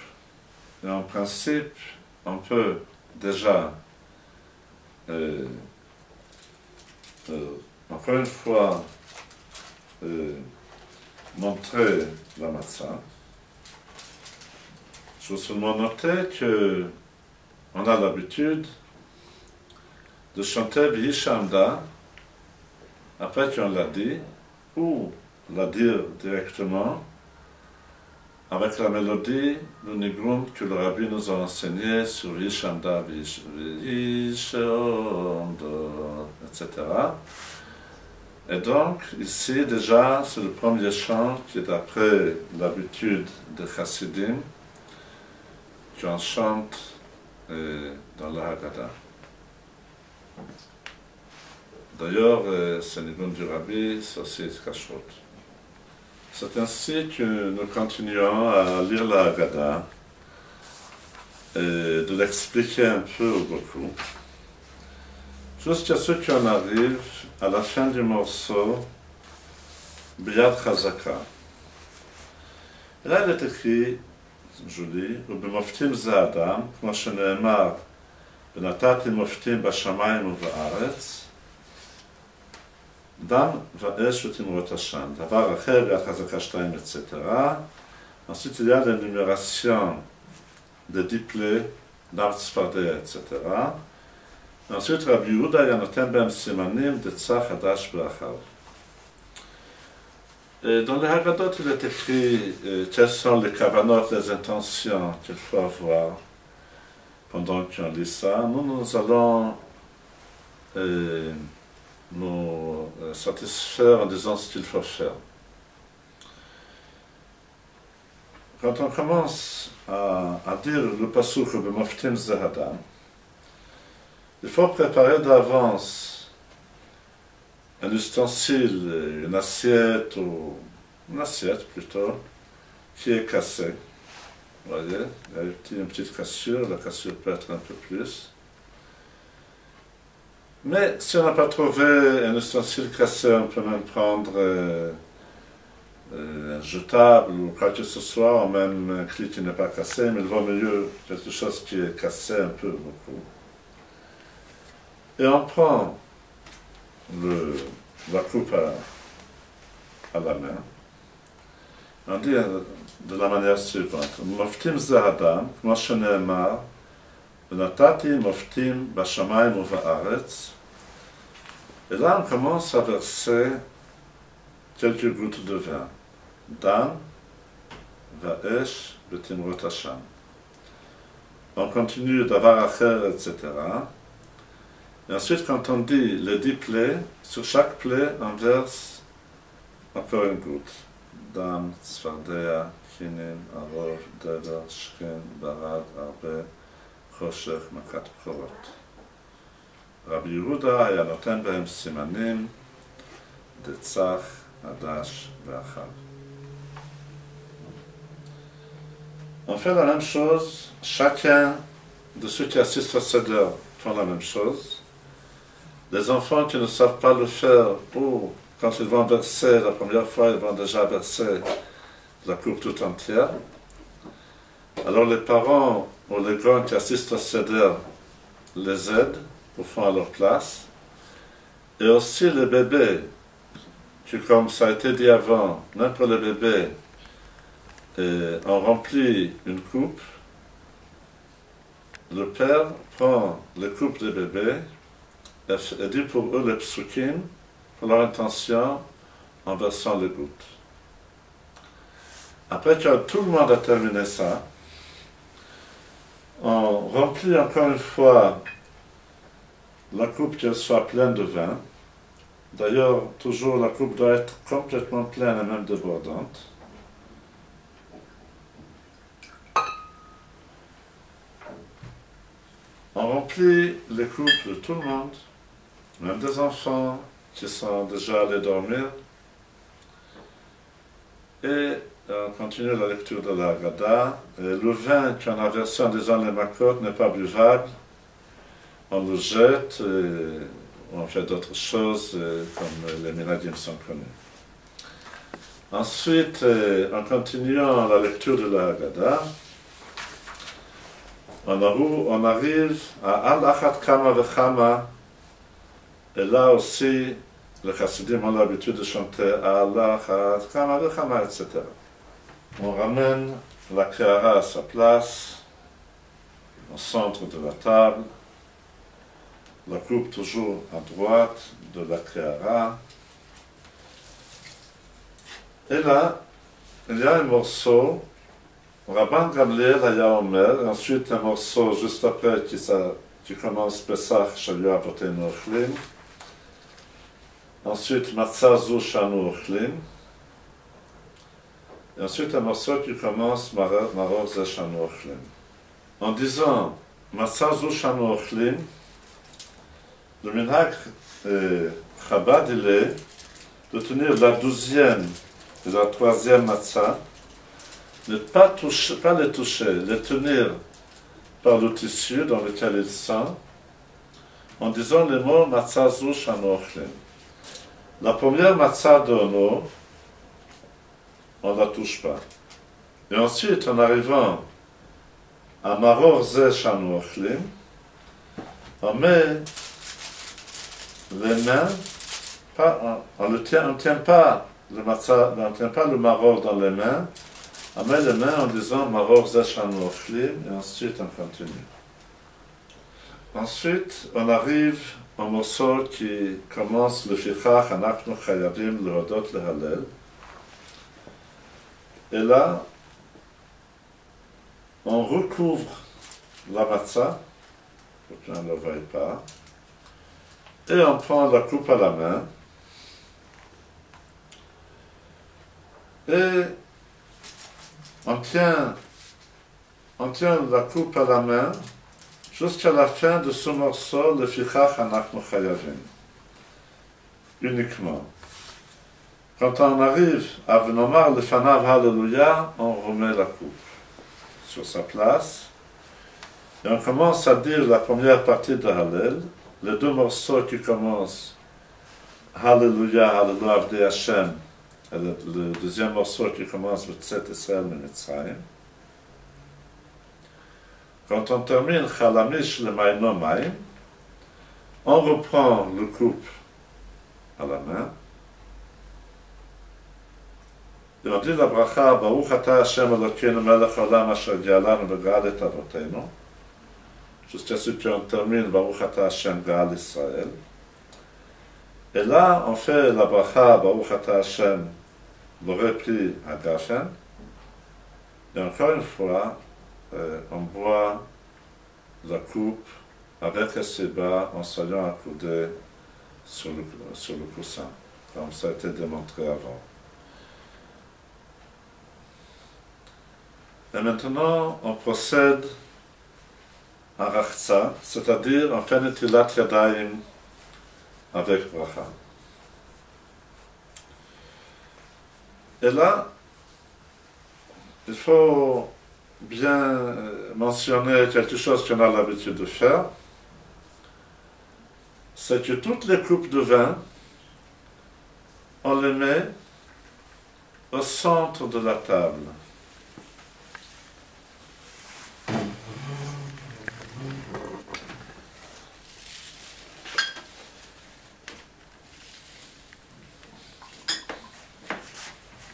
Et en principe, on peut déjà, encore une fois, montrer la matzah. Je veux seulement noter qu'on a l'habitude de chanter V'yishamda après qu'on l'a dit, ou la dire directement avec la mélodie, le nigrum que le rabbi nous a enseigné sur V'yishamda, etc. Et donc, ici, déjà, c'est le premier chant qui est d'après l'habitude de Chassidim, qu'on chante dans la Haggadah. D'ailleurs, c'est le nigrum du rabbi, c'est aussi Kashrut. C'est ainsi que nous continuons à lire la Haggadah et de l'expliquer un peu ou beaucoup, jusqu'à ce qu'on arrive à la fin du morceau B'yad Chazaka. Et là, il est écrit, je lis, ובמופתים זה אדם, כמו שנאמר, ונתתי מופתים בשמיים ובארץ, דם ואש ותמרות עשן. דבר אחר, ביד חזקה 2, etc. Ensuite, il y a l'énumération des 10 plaies, d'Am Tzfardea, etc. Ensuite, Rabbi Yehuda היה נותן בהם סימנים דצה חדש באחר. Dans les Haggadot, il est écrit quelles sont les kavanot, les intentions qu'il faut avoir pendant qu'on lit ça. Nous allons nous satisfaire en disant ce qu'il faut faire. Quand on commence à dire le pasuk b'moftim ze hadam, il faut préparer d'avance un ustensile, une assiette, ou une assiette plutôt, qui est cassée. Vous voyez, il y a une petite cassure, la cassure peut être un peu plus. Mais si on n'a pas trouvé un ustensile cassé, on peut même prendre un jetable ou quoi que ce soit, ou même un clé qui n'est pas cassé, mais il vaut mieux quelque chose qui est cassé un peu, beaucoup. Et on prend la coupe à la main. On dit de la manière suivante. Moftim ze hadam, כמו שנאמר, ונתתי מופתים בשמיים ובארץ. Et là, on commence à verser quelques gouttes de vin. Dam, va'esh, v'timrut hasham. On continue d'avar acher, etc. Et ensuite, quand on dit les 10 plaies, sur chaque plaie, on verse encore une goutte. Dam, Tzfardea, Kinin, Arov, Dever, Shken, Barad, Arbe, Choshech, Makat Pchorot. Rabbi Yehuda היה נותן בהם סימנים, דצח, עדש ואחר. On fait la même chose, chacun de ceux qui assistent au Seder font la même chose. Les enfants qui ne savent pas le faire, ou quand ils vont verser la première fois, ils vont déjà verser la coupe tout entière. Alors les parents ou les grands qui assistent au Seder les aident, ou font à leur place. Et aussi les bébés, qui comme ça a été dit avant, même pour les bébés, on remplit une coupe. Le père prend les coupes des bébés et dit pour eux les psukim, pour leur intention, en versant les gouttes. Après que tout le monde a terminé ça, on remplit encore une fois la coupe qu'elle soit pleine de vin. D'ailleurs, toujours la coupe doit être complètement pleine et même débordante. On remplit les coupes de tout le monde, même des enfants qui sont déjà allés dormir. Et On continue la lecture de la Haggadah. Le vin qui en a versé en disant les makot n'est pas buvable. On le jette, on fait d'autres choses comme les ménadimes sont connus. Ensuite, en continuant la lecture de la Haggadah, on arrive à Al-Achat Kama Vechama, et là aussi, les chassidim ont l'habitude de chanter Al-Achat Kama Vechama, etc. On ramène la Kéhara à sa place, au centre de la table, la coupe toujours à droite de la Kéhara. Et là, il y a un morceau, Rabban Gamliel Haya Omer, ensuite un morceau juste après qui commence Pesach Shalu Avotenu Ochlim, ensuite Matzah Zu Shanu Ochlim, et ensuite un morceau qui commence Maror Ze Shanu Ochlim. En disant Matzah Zu Shanu Ochlim, le minhag Chabad il est de tenir la 12e et la 3e matzah, ne pas les toucher, les tenir par le tissu dans lequel ils sont, en disant les mots matzah zu shanu ochlim. La première matzah d'Ono, on ne la touche pas. Et ensuite, en arrivant à maror ze shanu ochlim, on met les mains, on ne tient pas le matzah, on ne tient pas le maror dans les mains, on met les mains en disant maror ze shanu ochlim, et ensuite on continue. Ensuite, on arrive au morceau qui commence le fichach anachnu chayavim lehodot lehalel. Et là, on recouvre la matzah, pour qu'on ne le voie pas, et on prend la coupe à la main, et on tient la coupe à la main jusqu'à la fin de ce morceau, le fichach anachnu chayavim. Uniquement. Quand on arrive à V'nomar lefanav Hallelujah, on remet la coupe sur sa place et on commence à dire la première partie de Hallel, les deux morceaux qui commencent Hallelujah, Hallelujah Avdei Hashem, et le deuxième morceau qui commence V'tzet Israël Mitzrayim. Quand on termine Chalamish le Maïno Maïm, on reprend le coupe à la main et on dit la bracha Baruch Ata Hashem Elokeinu Melech Haolam Asher Ga'alanu V'Ga'al Et Avotenu, jusqu'à ce qu'on termine Baruch Ata Hashem Ga'al Israël. Et là, on fait la bracha Baruch Ata Hashem, le repli à Gafen, et encore une fois, on boit la coupe avec le séba en s'ayant accoudé sur le coussin, comme ça a été démontré avant. Et maintenant, on procède à Rachza, c'est-à-dire on fait Netilat Yadayim avec bracha. Et là, il faut bien mentionner quelque chose qu'on a l'habitude de faire, c'est que toutes les coupes de vin, on les met au centre de la table.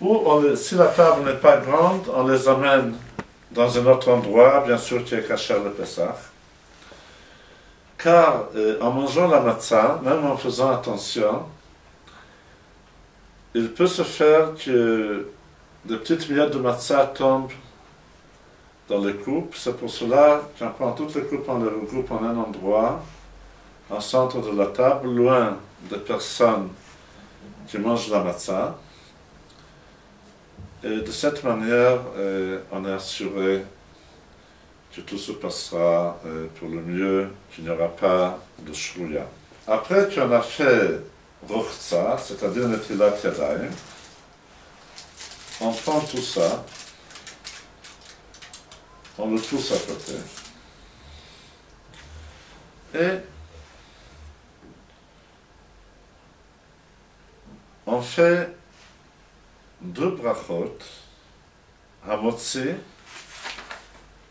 Ou si la table n'est pas grande, on les amène dans un autre endroit, bien sûr qui est caché le Pessah. Car en mangeant la matzah, même en faisant attention, il peut se faire que des petites miettes de matzah tombent dans les coupes. C'est pour cela qu'on prend toutes les coupes, on les regroupe en un endroit, au centre de la table, loin des personnes qui mangent la matzah. Et de cette manière, on est assuré que tout se passera pour le mieux, qu'il n'y aura pas de shrouya. Après qu'on a fait rochza, c'est-à-dire netilat yadayim, on prend tout ça, on le pousse à côté, et on fait 2 brachot, Hamotzi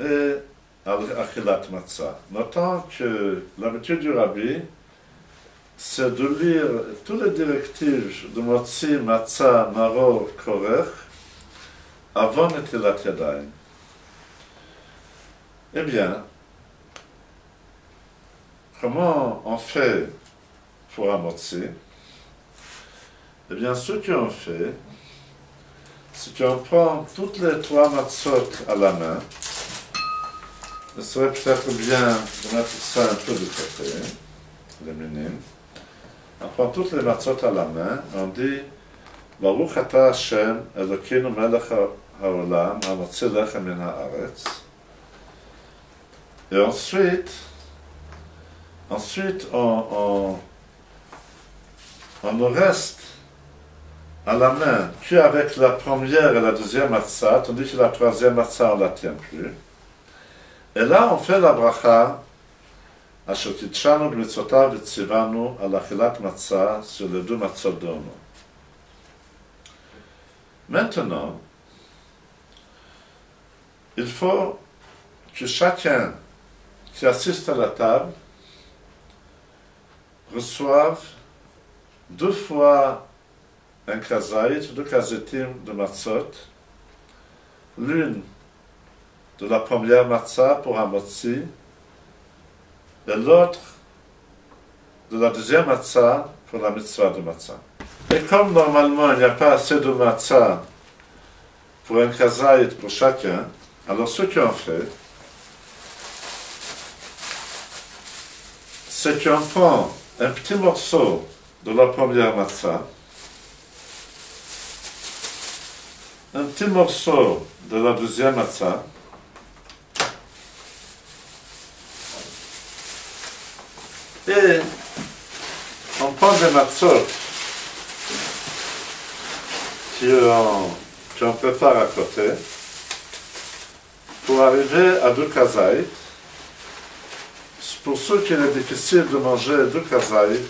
et Achilat Matzah. Notons que l'habitude du Rabbi, c'est de lire toutes les directives de Motzi, Matzah, Maror, Korech avant Netilat Yadayim. Eh bien, comment on fait pour Hamotzi? Eh bien, ce qu'on fait, c'est qu'on prend toutes les 3 matzot à la main. Il serait peut-être bien de mettre ça un peu de côté, les minimes. On prend toutes les matzot à la main, on dit Baruch ata Hashem, Elokeinu melech haolam, hamotzi lechem min haaretz. Et ensuite on ne reste à la main qu'avec la première et la deuxième matzah, tandis que la troisième matzah on ne la tient plus. Et là on fait la bracha Asher kitshanu b'mitzvotav v'tzivanu al achilat matzah sur les 2 matzot d'Ono. Maintenant, il faut que chacun qui assiste à la table reçoive 2 fois un kazait, 2 kazetim de matzot, l'une de la première matzah pour Hamotzi, et l'autre de la deuxième matzah pour la mitzvah de matzah. Et comme normalement il n'y a pas assez de matzah pour un kazait pour chacun, alors ce qu'on fait, c'est qu'on prend un petit morceau de la première matzah, un petit morceau de la deuxième matzah, et on prend des matzot qu'on prépare à côté pour arriver à 2 kazaït. Pour ceux qui est difficile de manger 2 kazaït,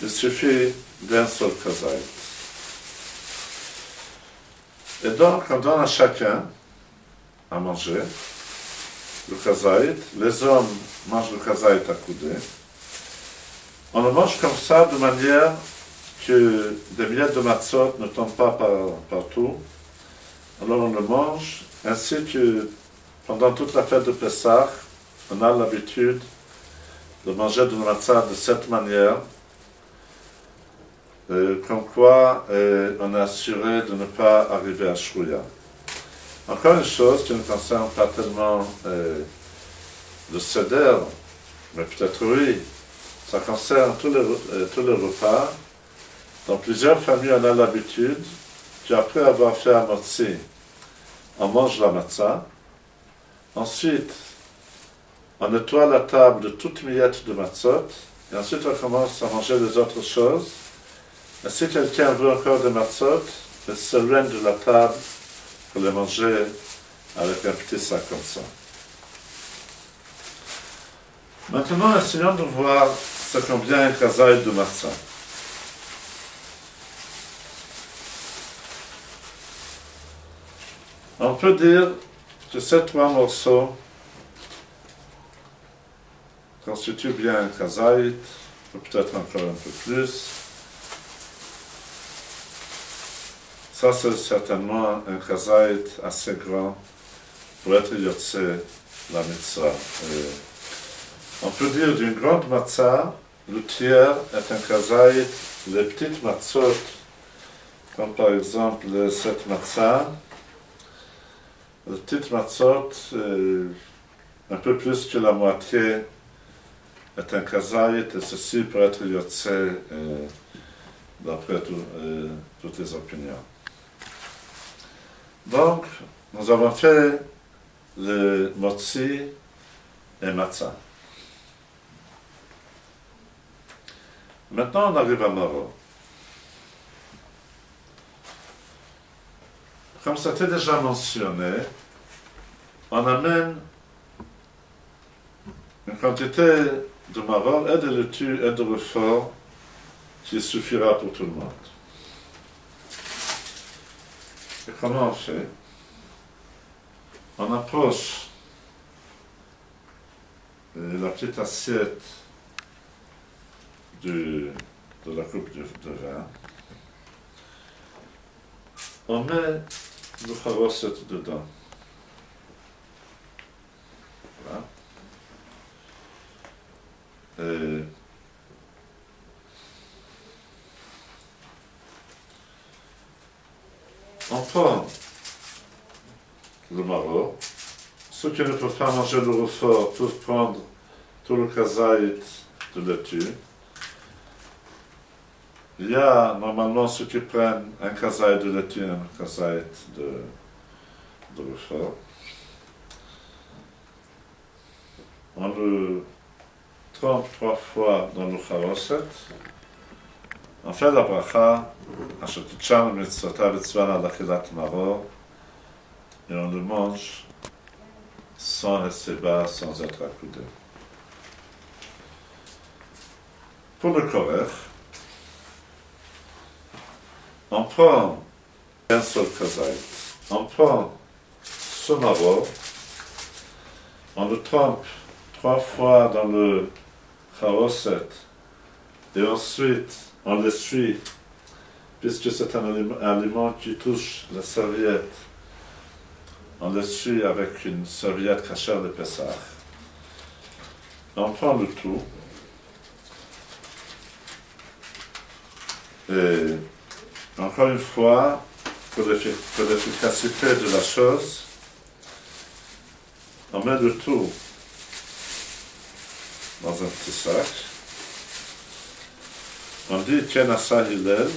il suffit d'un seul kazaït. Et donc, on donne à chacun à manger le kazaït. Les hommes mangent le kazaït à coudée. On le mange comme ça, de manière que des miettes de matzot ne tombent pas partout. Alors on le mange, ainsi que pendant toute la fête de Pessah, on a l'habitude de manger de la matzah de cette manière, comme quoi on est assuré de ne pas arriver à Shrouya. Encore une chose qui ne concerne pas tellement le seder, mais peut-être oui, ça concerne tous les repas. Dans plusieurs familles, on a l'habitude qu'après avoir fait un motzi, on mange la matzah. Ensuite, on nettoie la table de toutes miettes de matzot. Et ensuite, on commence à manger les autres choses. Et si quelqu'un veut encore des matzot, il s'éloigne de la table pour les manger avec un petit sac comme ça. Maintenant, essayons de voir ce combien un kazaït de matzah. On peut dire que ces 3 morceaux constituent bien un kazaït, ou peut-être encore un peu plus. Ça, c'est certainement un kazaït assez grand pour être yotse la mitzvah. On peut dire d'une grande matzah, le tiers est un kazaït, les petites matzot, comme par exemple cette matzah. Le petit matzot, un peu plus que la moitié, est un kazaït, et ceci peut être yotse d'après toutes les opinions. Donc, nous avons fait le motzi et matzah. Maintenant, on arrive à Maror. comme ça a été déjà mentionné, on amène une quantité de maror et de laitue et de refort qui suffira pour tout le monde. Et comment on fait? On approche la petite assiette de la coupe de vin. On met le charoset dedans. Voilà. Et on prend le maror. Ceux qui ne peuvent pas manger le refort peuvent prendre tout le kazaït de laitue. Il y a normalement ceux qui prennent un kazaït de laitue et un kazaït de refort. On le trempe 3 fois dans le charoset. On fait la bracha, asher kitshanu mitzvotav v'tzvana l'achilat maror, et on le mange sans rester bas, sans être accoudé. Pour le korech, on prend un seul kazaït, on prend ce maror, on le trempe 3 fois dans le charoset, et ensuite on l'essuie, puisque c'est un aliment qui touche la serviette. On l'essuie avec une serviette kasher de Pessah. On prend le tout. Et encore une fois, pour l'efficacité de la chose, on met le tout dans un petit sac. On dit Ken Asa Hillel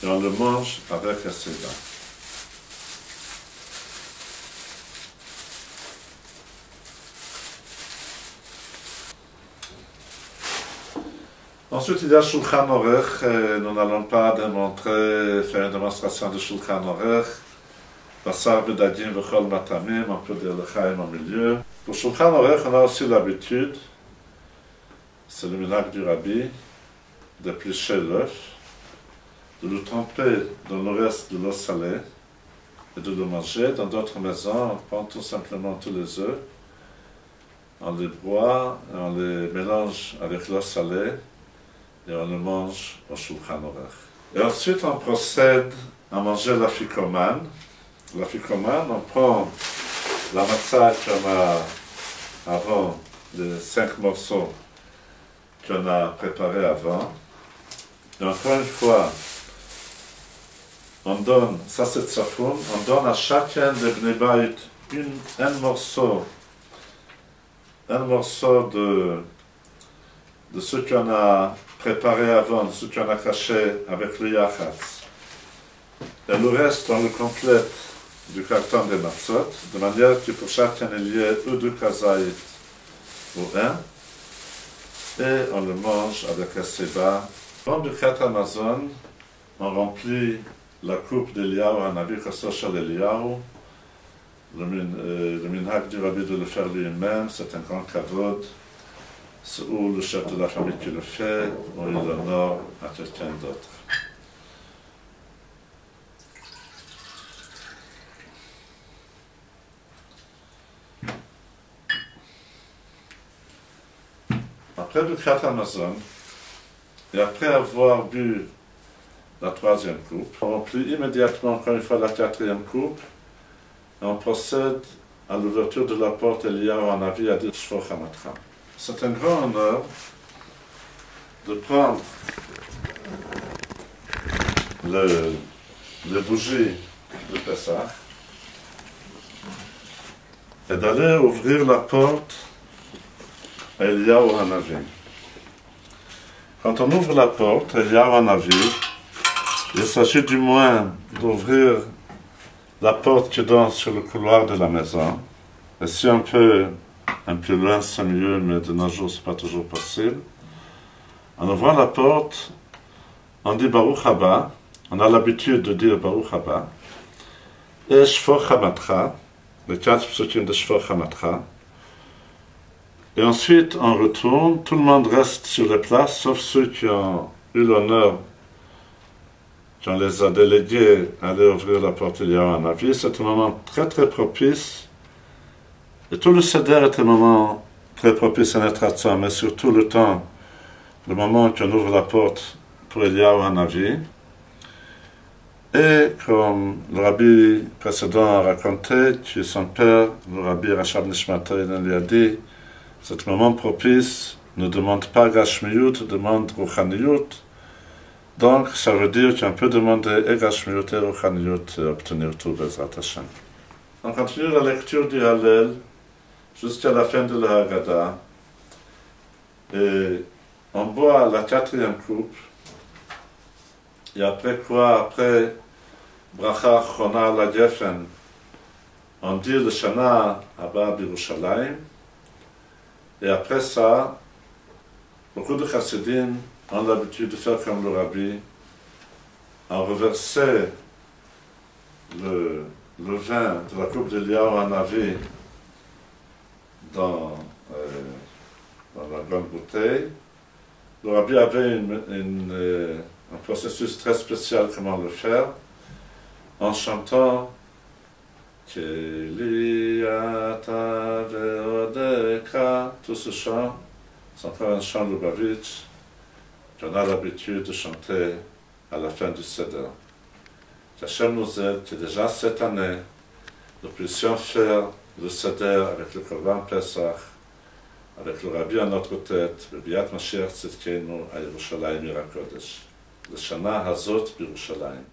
et on le mange avec la séda. Ensuite, il y a Shulchan Orech. Nous n'allons pas faire une démonstration de Shulchan Orech. Basar Bedadim Vechol Matamim, on peut dire le Chaim au milieu. Pour Shulchan Orech, on a aussi l'habitude, c'est le minhag du Rabbi, d'éplucher l'œuf, de le tremper dans le reste de l'eau salée et de le manger. Dans d'autres maisons, on prend tout simplement tous les œufs, on les broie, et on les mélange avec l'eau salée et on le mange au Shulchan Orech. Et ensuite, on procède à manger la ficomane. La ficomane, on prend la matzah qu'on a avant, les 5 morceaux qu'on a préparés avant. Et encore une fois, on donne, ça c'est tsafoun, on donne à chacun des bnei bayit un morceau de ce qu'on a préparé avant, de ce qu'on a caché avec le yachatz. Et le reste, on le complète du carton des matzot, de manière que pour chacun il y ait ou 2 kazaït ou 1, et on le mange avec un seba. Dans le Birkat Hamazon, on remplit la coupe d'Eliyahu, Hanavi Chasser Shel Eliyahu. Le minhag du Rabbi de le faire lui-même, c'est un grand kavod. C'est ou le chef de la famille qui le fait, ou il honore à quelqu'un d'autre. Après le Birkat Hamazon, et après avoir bu la 3e coupe, on remplit immédiatement encore une fois la 4e coupe, et on procède à l'ouverture de la porte Eliyahu Hanavi à dire Shvo Chamatcha. C'est un grand honneur de prendre les bougies de Pessah et d'aller ouvrir la porte à Eliyahu Hanavi. Quand on ouvre la porte à Eliyahu Hanavi, il s'agit du moins d'ouvrir la porte qui donne sur le couloir de la maison. Et si on peut un peu loin, c'est mieux, mais de nos jours, ce n'est pas toujours possible. En ouvrant la porte, on dit Baruch Haba. On a l'habitude de dire Baruch Haba. et Shfor Hamatcha, les 4 psukim de Shfor Hamatcha. Et ensuite, on retourne, tout le monde reste sur les places, sauf ceux qui ont eu l'honneur, qu'on les a délégués à aller ouvrir la porte Eliyahu Hanavi. C'est un moment très très propice. Et tout le Seder est un moment très propice à notre action, mais surtout le temps, le moment qu'on ouvre la porte pour Eliyahu Hanavi. Et comme le rabbi précédent a raconté, que son père, le rabbi Rachab Nishmata, lui a dit, cet moment propice ne demande pas Gashmiyut, demande Ruchaniyut. Donc, ça veut dire qu'on peut demander et Gashmiyut et Ruchaniyut et obtenir tout Bezrat Hashem. On continue la lecture du Hallel jusqu'à la fin de la Haggadah. Et on boit la 4e coupe. Et après quoi, après Bracha Chona la Geffen, on dit le Shana Abba Birushalayim. Et après ça, beaucoup de chassidim ont l'habitude de faire comme le rabbi, en reverser le vin de la coupe d'Eliyahu Hanavi dans la grande bouteille. Le rabbi avait un processus très spécial comment le faire, en chantant Keliyata ve'odeka, tout ce chant, c'est encore un chant Lubavitch qu'on a l'habitude de chanter à la fin du Seder. Qu'Hachem nous aide, que déjà cette année, nous puissions faire le Seder avec le Korban Pesach, avec le Rabbi à notre tête, le Biat Mashiach Tzidkenu à Yerushalayim Irakodesh. Le Shana Hazot Birushalayim.